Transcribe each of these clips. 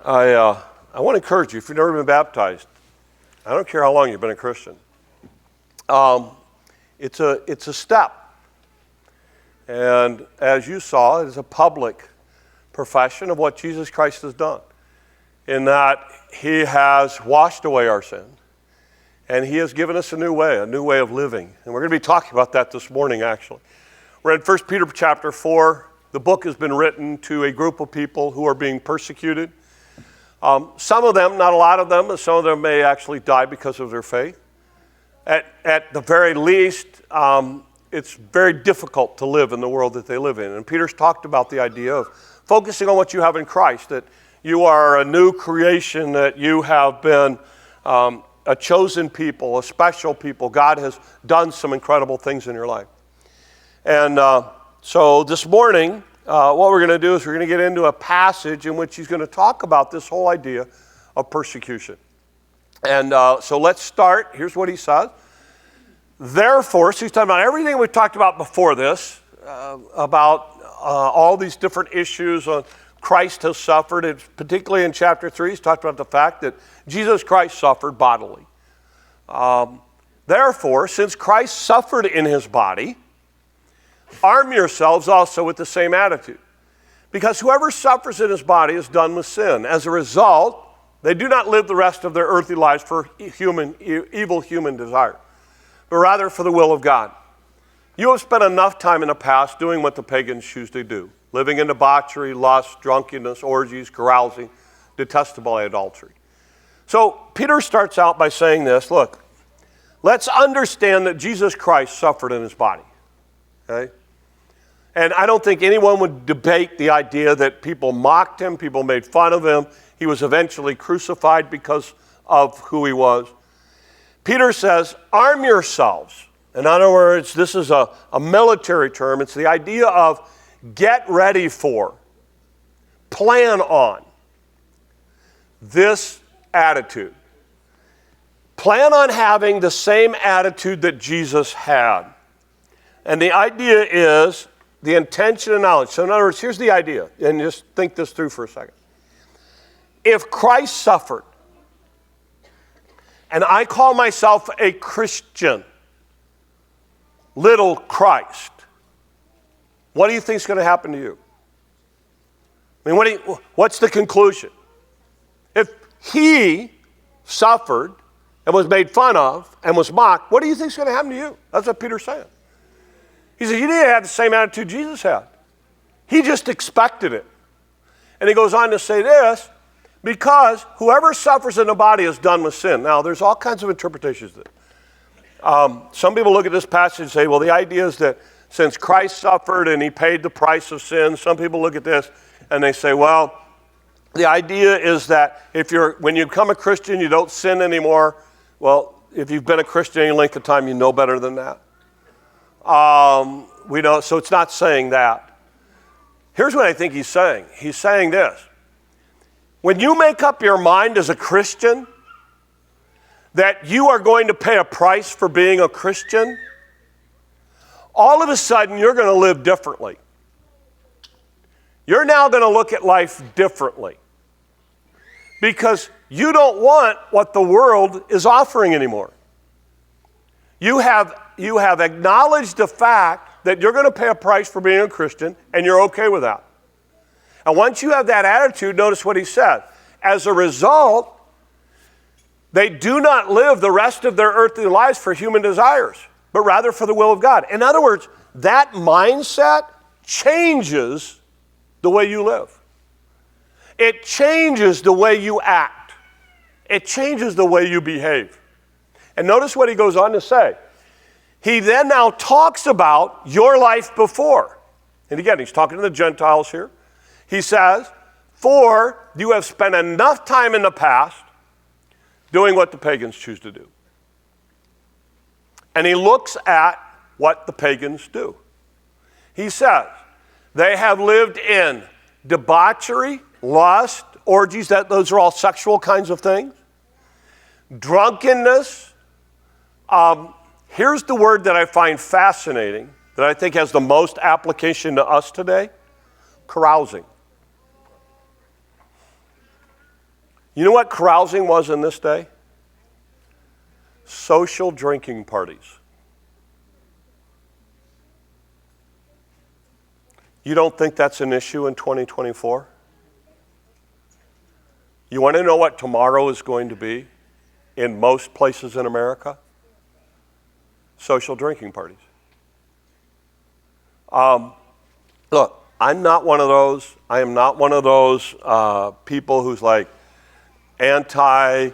I want to encourage you, if you've never been baptized, I don't care how long you've been a Christian. It's a step. And as you saw, it is a public profession of what Jesus Christ has done, in that he has washed away our sin, and he has given us a new way of living. And we're going to be talking about that this morning, actually. We're in 1 Peter chapter 4. The book has been written to a group of people who are being persecuted. Some of them, not a lot of them, but some of them may actually die because of their faith. At the very least, it's very difficult to live in the world that they live in. And Peter's talked about the idea of focusing on what you have in Christ, that you are a new creation, that you have been a chosen people, a special people. God has done some incredible things in your life. And so this morning, what we're going to do is we're going to get into a passage in which he's going to talk about this whole idea of persecution. And so let's start. Here's what he says. Therefore, so he's talking about everything we've talked about before this, about all these different issues on Christ has suffered. It's particularly in chapter 3, he's talked about the fact that Jesus Christ suffered bodily. Therefore, since Christ suffered in his body, arm yourselves also with the same attitude. Because whoever suffers in his body is done with sin. As a result, they do not live the rest of their earthly lives for evil human desire, but rather for the will of God. You have spent enough time in the past doing what the pagans choose to do, living in debauchery, lust, drunkenness, orgies, carousing, detestable adultery. So Peter starts out by saying this, look, let's understand that Jesus Christ suffered in his body, okay? And I don't think anyone would debate the idea that people mocked him, people made fun of him. He was eventually crucified because of who he was. Peter says, arm yourselves. In other words, this is a military term. It's the idea of get ready for, plan on this attitude. Plan on having the same attitude that Jesus had. And the idea is the intention and knowledge. So in other words, here's the idea, and just think this through for a second. If Christ suffered, and I call myself a Christian, little Christ, what do you think is going to happen to you? I mean, what's the conclusion? If he suffered and was made fun of and was mocked, what do you think is going to happen to you? That's what Peter's saying. He said, you didn't have the same attitude Jesus had. He just expected it. And he goes on to say this, because whoever suffers in the body is done with sin. Now, there's all kinds of interpretations of it. Some people look at this passage and say, well, the idea is that since Christ suffered and he paid the price of sin, some people look at this and they say, well, the idea is that when you become a Christian, you don't sin anymore. Well, if you've been a Christian any length of time, you know better than that. So it's not saying that. Here's what I think he's saying. He's saying this. When you make up your mind as a Christian that you are going to pay a price for being a Christian, all of a sudden you're going to live differently. You're now going to look at life differently because you don't want what the world is offering anymore. You have acknowledged the fact that you're going to pay a price for being a Christian, and you're okay with that. And once you have that attitude, notice what he said. As a result, they do not live the rest of their earthly lives for human desires, but rather for the will of God. In other words, that mindset changes the way you live. It changes the way you act. It changes the way you behave. And notice what he goes on to say. He then now talks about your life before. And again, he's talking to the Gentiles here. He says, for you have spent enough time in the past doing what the pagans choose to do. And he looks at what the pagans do. He says, they have lived in debauchery, lust, orgies, those are all sexual kinds of things. Drunkenness. Here's the word that I find fascinating, that I think has the most application to us today. Carousing. You know what carousing was in this day? Social drinking parties. You don't think that's an issue in 2024? You want to know what tomorrow is going to be in most places in America? Social drinking parties. Look, I am not one of those people who's like anti-alcohol,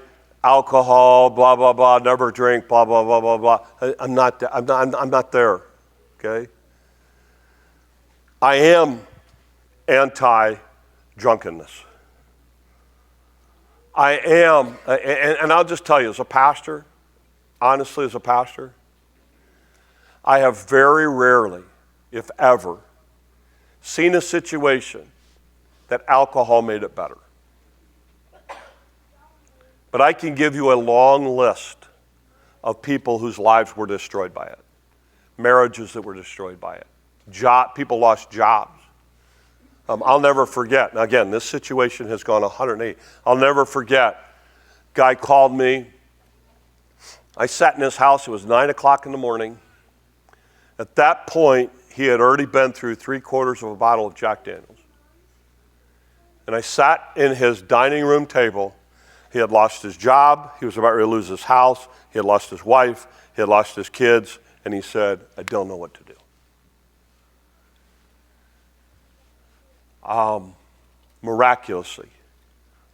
blah, blah, blah, never drink, blah, blah, blah, blah, blah. I'm not there, okay? I am anti-drunkenness. I am, and I'll just tell you, as a pastor, honestly, as a pastor, I have very rarely, if ever, seen a situation that alcohol made it better. But I can give you a long list of people whose lives were destroyed by it, marriages that were destroyed by it, people lost jobs. I'll never forget. Now again, this situation has gone 108. I'll never forget. Guy called me. I sat in his house. It was 9 o'clock in the morning. At that point, he had already been through 3/4 of a bottle of Jack Daniels. And I sat in his dining room table. He had lost his job. He was about ready to lose his house. He had lost his wife. He had lost his kids. And he said, I don't know what to do. Miraculously,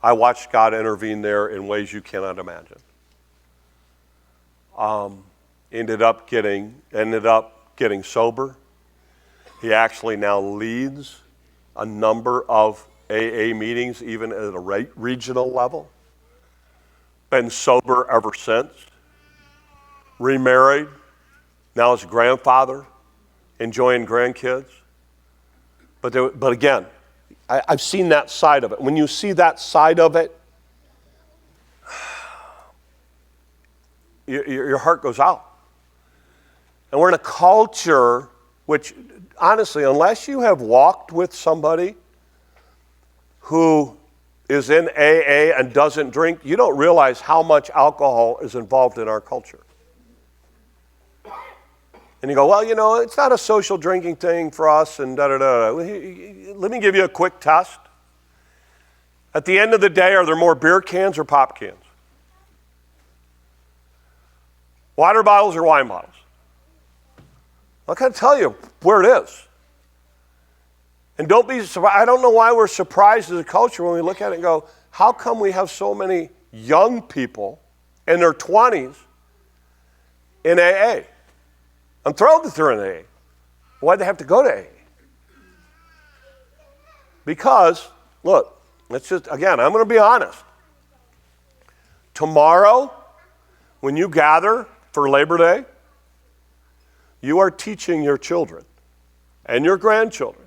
I watched God intervene there in ways you cannot imagine. Ended up getting sober. He actually now leads a number of AA meetings, even at a regional level. Been sober ever since. Remarried. Now is a grandfather, enjoying grandkids. But again, I've seen that side of it. When you see that side of it, your heart goes out. And we're in a culture which, honestly, unless you have walked with somebody who is in AA and doesn't drink, you don't realize how much alcohol is involved in our culture. And you go, well, it's not a social drinking thing for us and da-da-da. Let me give you a quick test. At the end of the day, are there more beer cans or pop cans? Water bottles or wine bottles? I can tell you where it is. And don't be surprised. I don't know why we're surprised as a culture when we look at it and go, how come we have so many young people in their 20s in AA? I'm thrilled that they're in AA. Why'd they have to go to AA? Because, look, I'm going to be honest. Tomorrow, when you gather for Labor Day, you are teaching your children and your grandchildren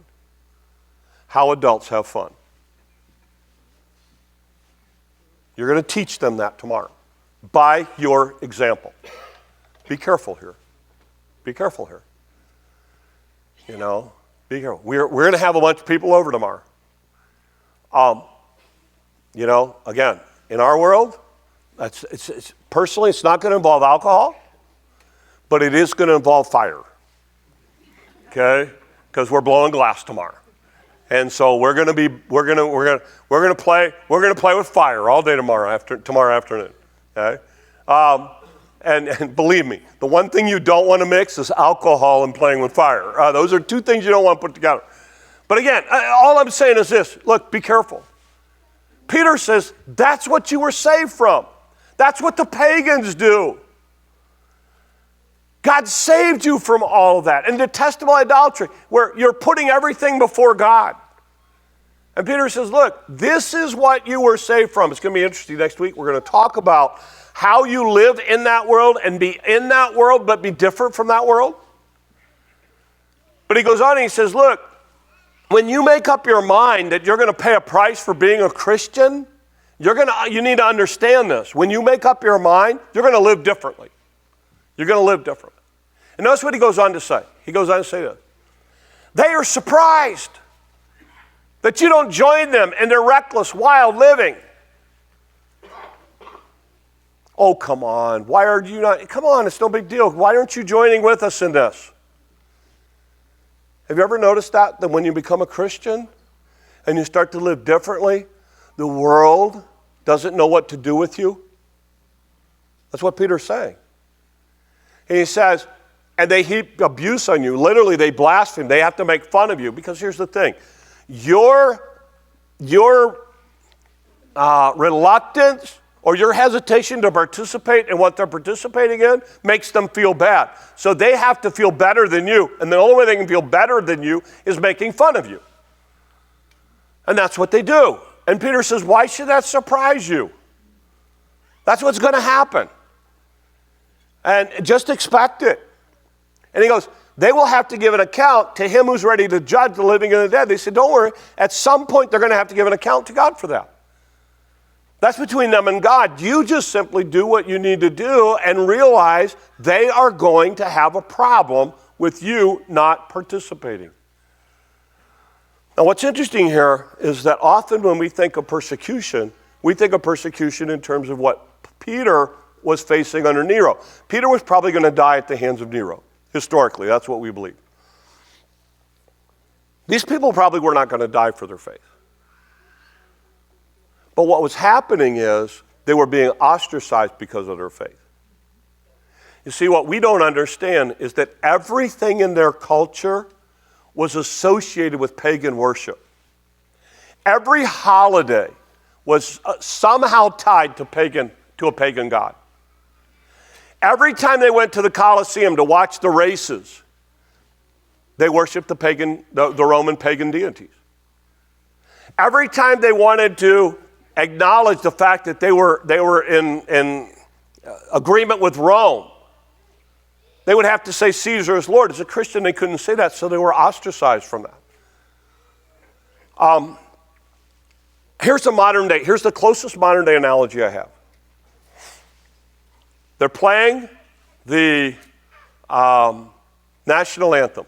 how adults have fun. You're going to teach them that tomorrow by your example. Be careful here. Be careful here. Be careful. We're going to have a bunch of people over tomorrow. Again, in our world, personally, it's not going to involve alcohol, but it is going to involve fire. Okay? Because we're blowing glass tomorrow. And so we're going to play with fire all day tomorrow afternoon. Okay? And believe me, the one thing you don't want to mix is alcohol and playing with fire. Those are two things you don't want to put together. But again, all I'm saying is this. Look, be careful. Peter says, that's what you were saved from. That's what the pagans do. God saved you from all of that. And detestable idolatry, where you're putting everything before God. And Peter says, look, this is what you were saved from. It's going to be interesting next week. We're going to talk about how you live in that world and be in that world, but be different from that world. But he goes on and he says, look, when you make up your mind that you're going to pay a price for being a Christian, you need to understand this. When you make up your mind, you're going to live differently. You're going to live differently. And notice what he goes on to say. He goes on to say this. They are surprised that you don't join them in their reckless, wild living. Oh, come on. Why are you not? Come on, it's no big deal. Why aren't you joining with us in this? Have you ever noticed that when you become a Christian and you start to live differently, the world doesn't know what to do with you? That's what Peter's saying. And he says, and they heap abuse on you. Literally, they blaspheme. They have to make fun of you. Because here's the thing. Your reluctance or your hesitation to participate in what they're participating in makes them feel bad. So they have to feel better than you. And the only way they can feel better than you is making fun of you. And that's what they do. And Peter says, why should that surprise you? That's what's going to happen. And just expect it. And he goes, they will have to give an account to him who's ready to judge the living and the dead. They said, don't worry. At some point, they're going to have to give an account to God for that. That's between them and God. You just simply do what you need to do and realize they are going to have a problem with you not participating. Now, what's interesting here is that often when we think of persecution in terms of what Peter was facing under Nero. Peter was probably going to die at the hands of Nero. Historically, that's what we believe. These people probably were not going to die for their faith. But what was happening is they were being ostracized because of their faith. You see, what we don't understand is that everything in their culture was associated with pagan worship. Every holiday was somehow tied to a pagan god. Every time they went to the Colosseum to watch the races, they worshiped the Roman pagan deities. Every time they wanted to acknowledge the fact that they were in agreement with Rome, they would have to say Caesar is Lord. As a Christian, they couldn't say that, so they were ostracized from that. Here's the closest modern day analogy I have. They're playing the national anthem,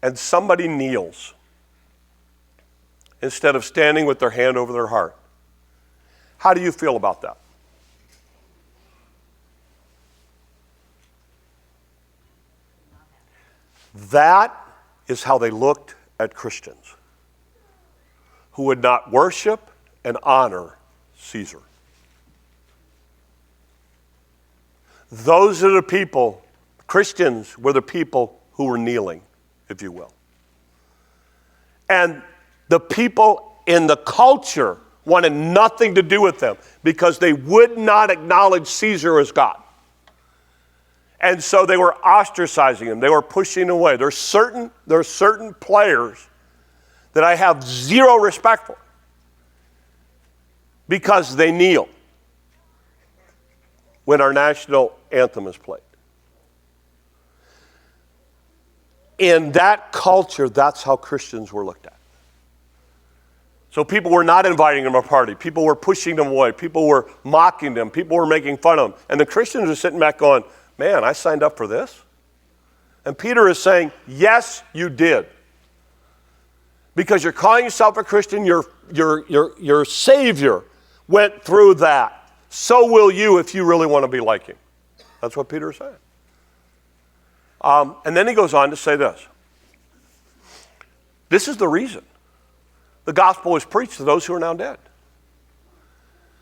and somebody kneels instead of standing with their hand over their heart. How do you feel about that? That is how they looked at Christians who would not worship and honor Caesar. Those are the people, Christians were the people who were kneeling, if you will. And the people in the culture wanted nothing to do with them because they would not acknowledge Caesar as God. And so they were ostracizing him. They were pushing away. There are certain players that I have zero respect for because they kneel when our national anthem is played. In that culture, that's how Christians were looked at. So people were not inviting them to a party. People were pushing them away. People were mocking them. People were making fun of them. And the Christians are sitting back going, man, I signed up for this? And Peter is saying, yes, you did. Because you're calling yourself a Christian, your Savior went through that. So will you if you really want to be like him. That's what Peter is saying. And then he goes on to say this. This is the reason the gospel was preached to those who are now dead.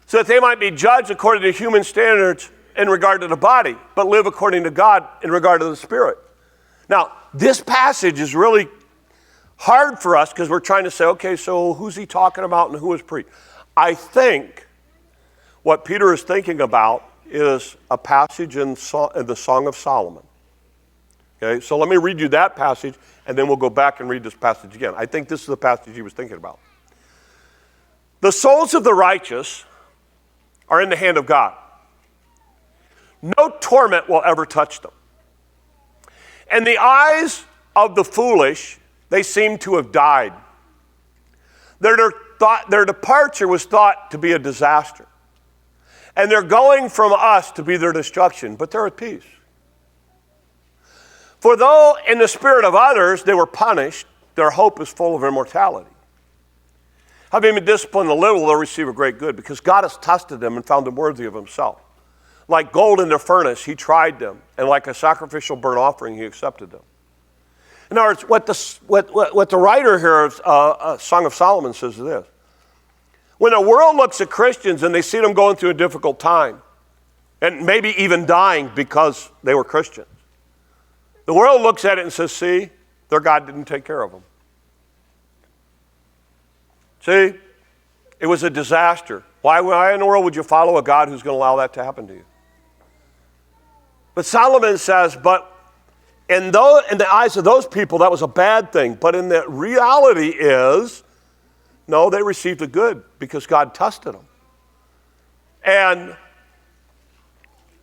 So that they might be judged according to human standards in regard to the body, but live according to God in regard to the spirit. Now, this passage is really hard for us because we're trying to say, okay, so who's he talking about and who is preached? I think what Peter is thinking about is a passage in the Song of Solomon. Okay, so let me read you that passage, and then we'll go back and read this passage again. I think this is the passage he was thinking about. The souls of the righteous are in the hand of God. No torment will ever touch them. And the eyes of the foolish, they seem to have died. Their departure was thought to be a disaster. And they're going from us to be their destruction, but they're at peace. For though in the spirit of others they were punished, their hope is full of immortality. Having been disciplined a little, they'll receive a great good, because God has tested them and found them worthy of himself. Like gold in the furnace, he tried them, and like a sacrificial burnt offering, he accepted them. In other words, what the writer here of Song of Solomon says is this. When the world looks at Christians and they see them going through a difficult time, and maybe even dying because they were Christians, the world looks at it and says, see, their God didn't take care of them. See, it was a disaster. Why in the world would you follow a God who's going to allow that to happen to you? But Solomon says, but in the eyes of those people, that was a bad thing. But in the reality is, no, they received the good because God tested them. And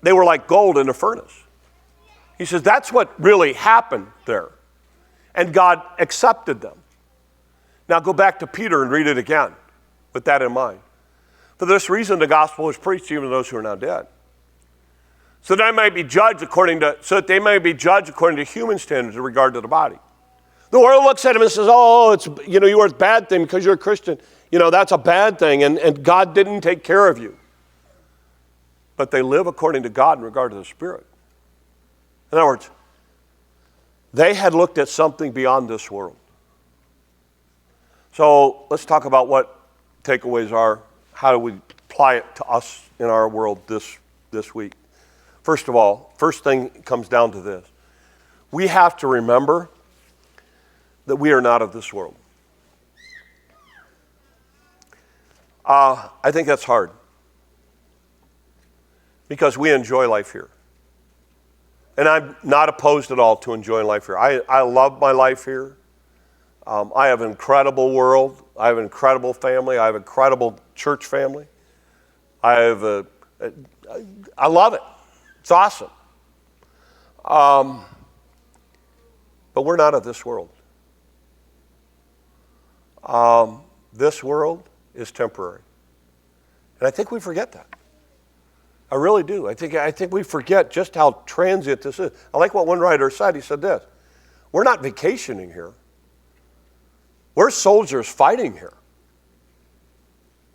they were like gold in a furnace. He says that's what really happened there. And God accepted them. Now go back to Peter and read it again with that in mind. For this reason, the gospel is preached even to those who are now dead. So that they may be judged according to human standards in regard to the body. The world looks at him and says, oh, you are a bad thing because you're a Christian. That's a bad thing, and God didn't take care of you. But they live according to God in regard to the Spirit. In other words, they had looked at something beyond this world. So let's talk about what takeaways are. How do we apply it to us in our world this week? First of all, first thing comes down to this. We have to remember that we are not of this world. I think that's hard because we enjoy life here. And I'm not opposed at all to enjoying life here. I love my life here. I have an incredible world. I have an incredible family. I have an incredible church family. I love it. It's awesome. But we're not of this world. This world is temporary. And I think we forget that. I really do. I think we forget just how transient this is. I like what one writer said. He said this, we're not vacationing here. We're soldiers fighting here.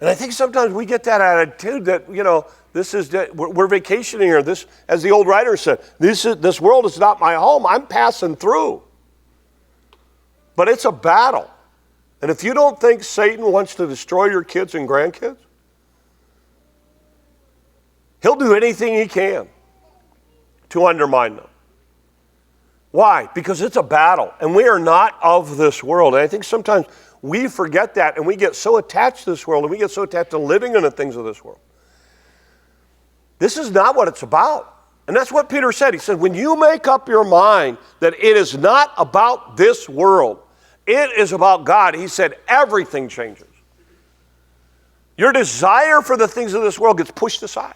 And I think sometimes we get that attitude that, we're vacationing here. This, as the old writer said, this world is not my home. I'm passing through. But it's a battle. And if you don't think Satan wants to destroy your kids and grandkids, he'll do anything he can to undermine them. Why? Because it's a battle, and we are not of this world. And I think sometimes we forget that, and we get so attached to this world, and we get so attached to living in the things of this world. This is not what it's about. And that's what Peter said. He said, when you make up your mind that it is not about this world, it is about God, he said, everything changes. Your desire for the things of this world gets pushed aside.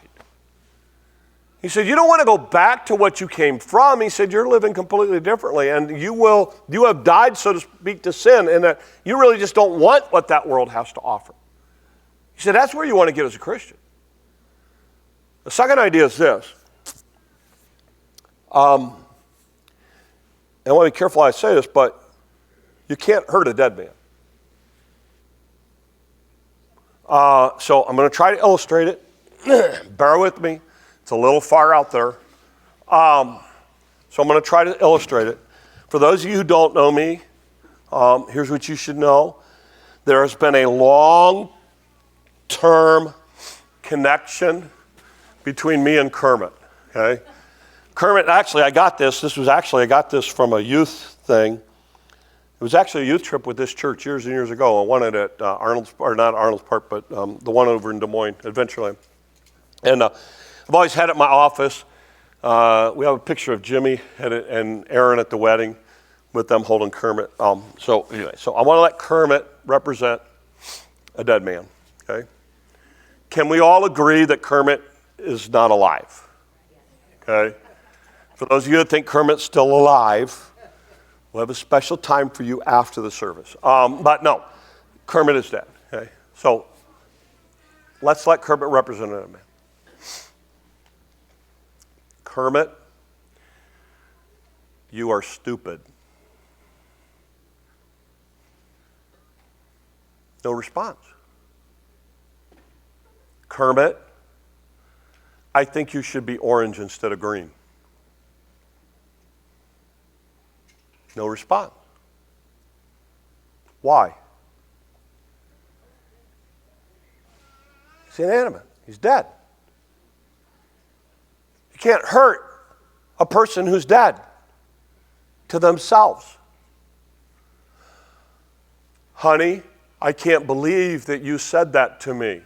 He said, you don't want to go back to what you came from. He said, you're living completely differently, and you have died, so to speak, to sin, and that you really just don't want what that world has to offer. He said, that's where you want to get as a Christian. The second idea is this. And I want to be careful how I say this, but you can't hurt a dead man. So I'm going to try to illustrate it. Bear with me. It's a little far out there. So I'm going to try to illustrate it. For those of you who don't know me, here's what you should know. There has been a long-term connection between me and Kermit, okay? Kermit, actually, I got this from a youth thing. It was actually a youth trip with this church years and years ago. I won it at not Arnold's Park, but the one over in Des Moines, Adventureland. And I've always had it in my office. We have a picture of Jimmy and Aaron at the wedding with them holding Kermit. So I want to let Kermit represent a dead man, okay? Can we all agree that Kermit is not alive? Okay? For those of you that think Kermit's still alive, we'll have a special time for you after the service. But no, Kermit is dead, okay? So let's let Kermit represent a dead man. Kermit, you are stupid. No response. Kermit, I think you should be orange instead of green. No response. Why? He's inanimate. He's dead. You can't hurt a person who's dead to themselves. Honey, I can't believe that you said that to me.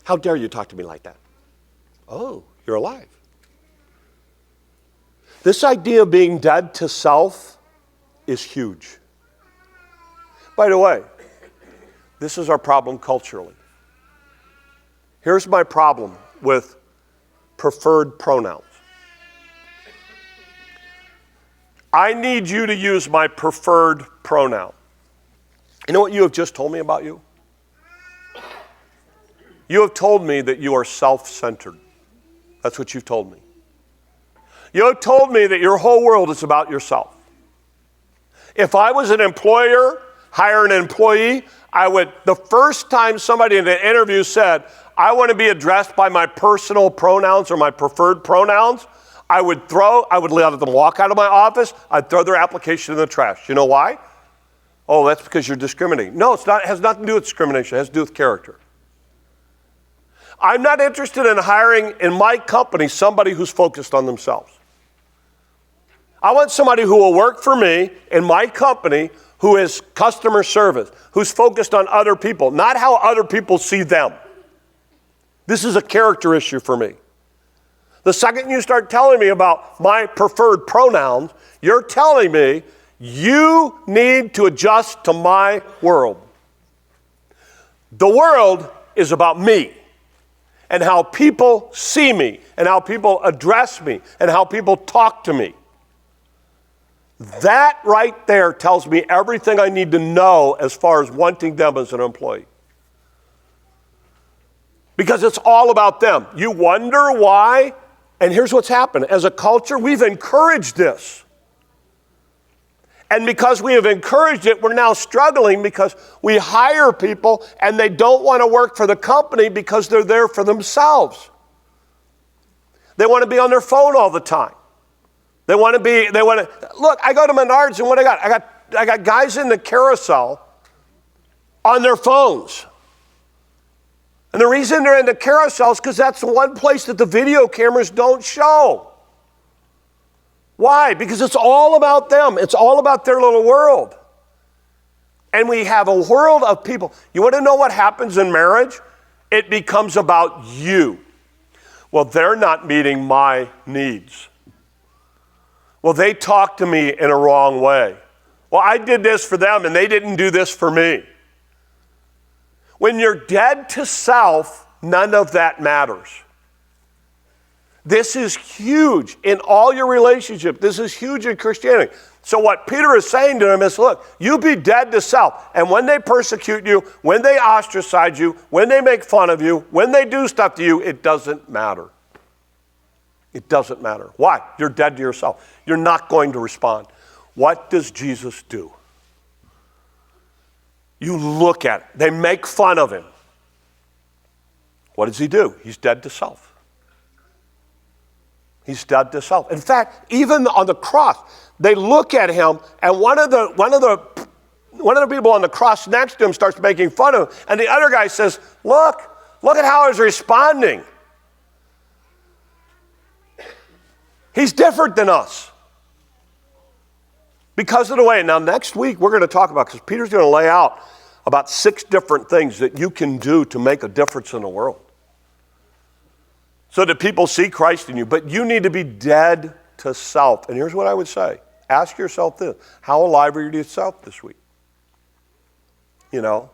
How dare you talk to me like that? Oh, you're alive. This idea of being dead to self is huge. By the way, this is our problem culturally. Here's my problem with preferred pronouns. I need you to use my preferred pronoun. You know what you have just told me about you? You have told me that you are self-centered. That's what you've told me. You have told me that your whole world is about yourself. If I was an employer, hire an employee, the first time somebody in an interview said, I want to be addressed by my personal pronouns or my preferred pronouns, I would let them walk out of my office, I'd throw their application in the trash. You know why? Oh, that's because you're discriminating. No, it's not. It has nothing to do with discrimination. It has to do with character. I'm not interested in hiring in my company somebody who's focused on themselves. I want somebody who will work for me in my company who is customer service, who's focused on other people, not how other people see them. This is a character issue for me. The second you start telling me about my preferred pronouns, you're telling me you need to adjust to my world. The world is about me and how people see me and how people address me and how people talk to me. That right there tells me everything I need to know as far as wanting them as an employee. Because it's all about them. You wonder why, and here's what's happened. As a culture, we've encouraged this. And because we have encouraged it, we're now struggling because we hire people and they don't want to work for the company because they're there for themselves. They want to be on their phone all the time. Look, I go to Menards and what I got guys in the carousel on their phones. And the reason they're in the carousel is because that's the one place that the video cameras don't show. Why? Because it's all about them. It's all about their little world. And we have a world of people. You want to know what happens in marriage? It becomes about you. Well, they're not meeting my needs. Well, they talked to me in a wrong way. Well, I did this for them and they didn't do this for me. When you're dead to self, none of that matters. This is huge in all your relationships. This is huge in Christianity. So what Peter is saying to them is, look, you be dead to self. And when they persecute you, when they ostracize you, when they make fun of you, when they do stuff to you, it doesn't matter. It doesn't matter. Why? You're dead to yourself. You're not going to respond. What does Jesus do? You look at it. They make fun of him. What does he do? He's dead to self. He's dead to self. In fact, even on the cross, they look at him, and one of the people on the cross next to him starts making fun of him, and the other guy says, look at how he's responding. He's different than us. Because of the way. Now, next week, we're going to talk about, because Peter's going to lay out about 6 different things that you can do to make a difference in the world. So that people see Christ in you. But you need to be dead to self. And here's what I would say. Ask yourself this. How alive are you to yourself this week? You know?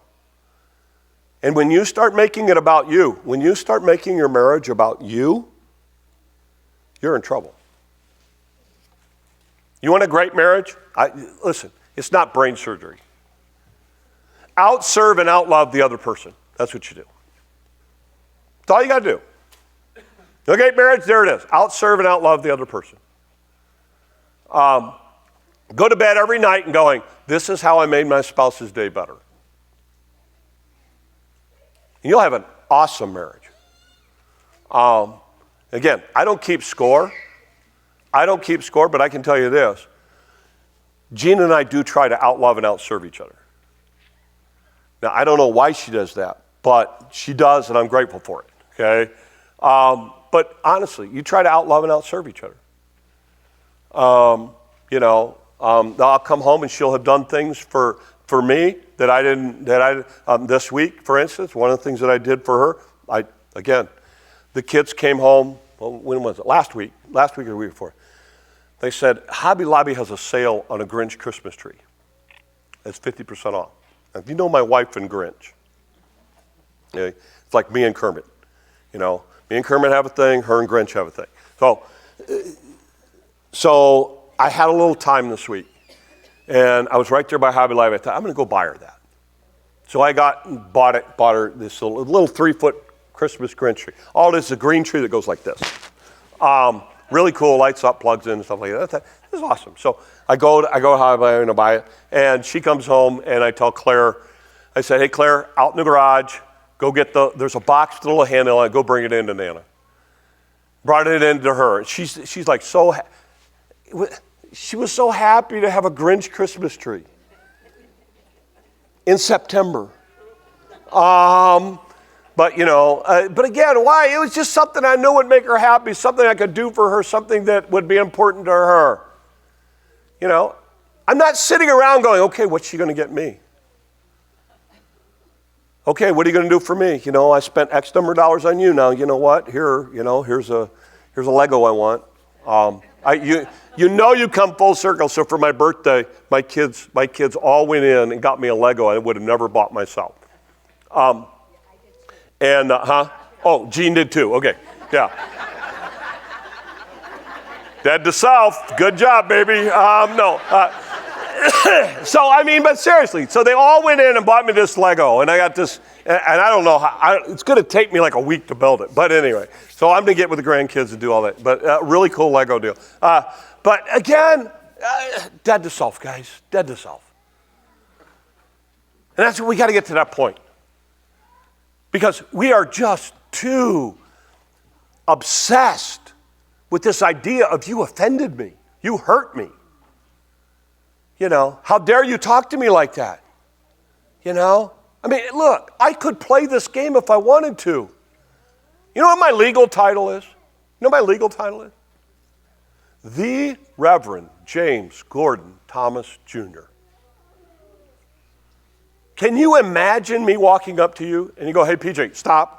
And when you start making it about you, when you start making your marriage about you, you're in trouble. You want a great marriage? Listen, it's not brain surgery. Outserve and outlove the other person. That's what you do. That's all you got to do. Okay, marriage, there it is. Outserve and outlove the other person. Go to bed every night and going, this is how I made my spouse's day better. And you'll have an awesome marriage. Again, I don't keep score. But I can tell you this. Gina and I do try to outlove and outserve each other. Now, I don't know why she does that, but she does, and I'm grateful for it, okay? But honestly, you try to outlove and outserve each other. I'll come home and she'll have done things for me that I didn't, this week, for instance, one of the things that I did for her, the kids came home, when was it? Last week or the week before. They said, Hobby Lobby has a sale on a Grinch Christmas tree. It's 50% off. Now, you know my wife and Grinch. Okay? It's like me and Kermit. Me and Kermit have a thing, her and Grinch have a thing. So I had a little time this week, and I was right there by Hobby Lobby. I thought, I'm going to go buy her that. So I bought her this little 3-foot Christmas Grinch tree. All this is a green tree that goes like this. Really cool, lights up, plugs in, and stuff like that. This is awesome. So I go to Hobby Lobby and I buy it, and she comes home, and I tell Claire, I said, hey, Claire, out in the garage, go get there's a box with a little handle on it, go bring it into Nana. Brought it into her. She's like she was so happy to have a Grinch Christmas tree in September. But again, why? It was just something I knew would make her happy, something I could do for her, something that would be important to her. I'm not sitting around going, okay, what's she going to get me? Okay, what are you going to do for me? I spent X number of dollars on you. Now, you know what? Here's a Lego I want. You come full circle. So for my birthday, my kids all went in and got me a Lego I would have never bought myself. Oh, Gene did too. Okay, yeah. Dad to self. Good job, baby. But seriously, so they all went in and bought me this Lego, and I got this, and I don't know how, it's going to take me like a week to build it. But anyway, so I'm going to get with the grandkids to do all that. But really cool Lego deal. But again, dead to self, guys. Dead to self. And that's what we got to get to that point. Because we are just too obsessed with this idea of you offended me, you hurt me. How dare you talk to me like that? Look, I could play this game if I wanted to. You know what my legal title is? The Reverend James Gordon Thomas Jr. Can you imagine me walking up to you and you go, hey, PJ, stop.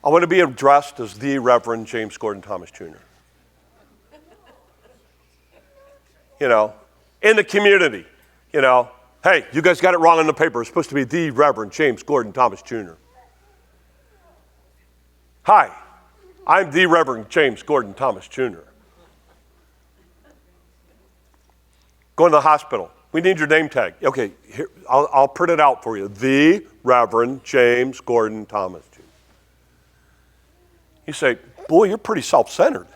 I want to be addressed as the Reverend James Gordon Thomas Jr. In the community, hey, you guys got it wrong on the paper. It's supposed to be the Reverend James Gordon Thomas Jr. Hi, I'm the Reverend James Gordon Thomas Jr. Going to the hospital. We need your name tag. Okay, here, I'll print it out for you. The Reverend James Gordon Thomas Jr. You say, boy, you're pretty self-centered.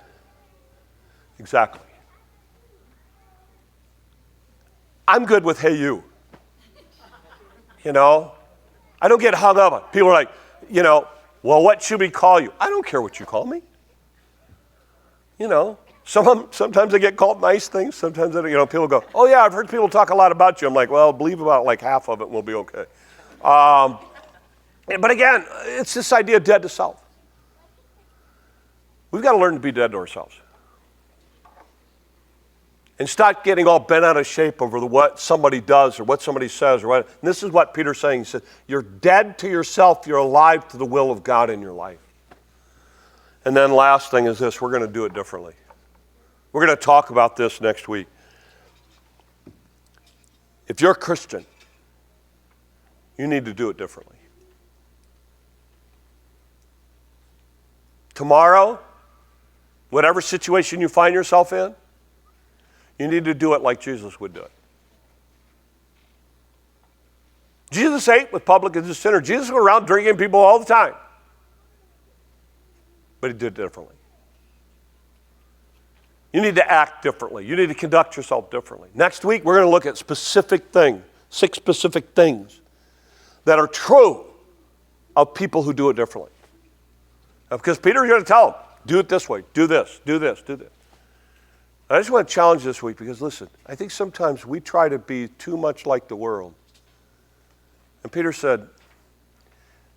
Exactly. I'm good with hey you. I don't get hung up on. People are like, well, what should we call you? I don't care what you call me. Sometimes I get called nice things. Sometimes, people go, oh yeah, I've heard people talk a lot about you. I'm like, well, believe about like half of it and we'll be okay. But again, it's this idea of dead to self. We've got to learn to be dead to ourselves. And stop getting all bent out of shape over what somebody does or what somebody says. And this is what Peter's saying. He said, you're dead to yourself. You're alive to the will of God in your life. And then last thing is this. We're going to do it differently. We're going to talk about this next week. If you're a Christian, you need to do it differently. Tomorrow, whatever situation you find yourself in, you need to do it like Jesus would do it. Jesus ate with publicans and sinners. Jesus went around drinking people all the time. But he did it differently. You need to act differently. You need to conduct yourself differently. Next week, we're going to look at specific things, 6 specific things that are true of people who do it differently. Because Peter's going to tell them, do it this way, do this, do this, do this. I just want to challenge this week because, listen, I think sometimes we try to be too much like the world. And Peter said,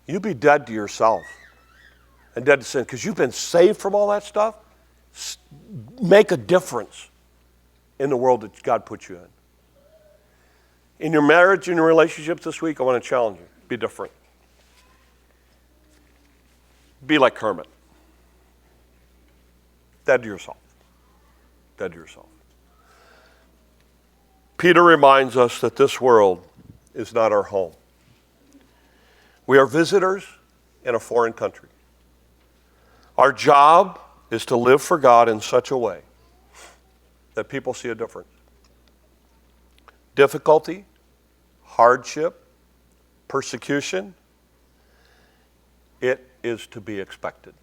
you be dead to yourself and dead to sin because you've been saved from all that stuff. Make a difference in the world that God put you in. In your marriage, in your relationships this week, I want to challenge you. Be different. Be like Kermit. Dead to yourself. Dead to yourself. Peter reminds us that this world is not our home. We are visitors in a foreign country. Our job is to live for God in such a way that people see a difference. Difficulty, hardship, persecution, it is to be expected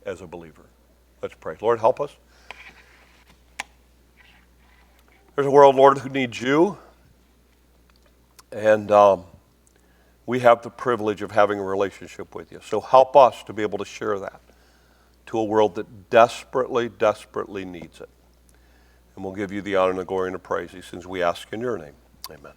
as a believer. Let's pray. Lord, help us. There's a world, Lord, who needs you. And we have the privilege of having a relationship with you. So help us to be able to share that to a world that desperately, desperately needs it. And we'll give you the honor and the glory and the praise, these things we ask in your name. Amen.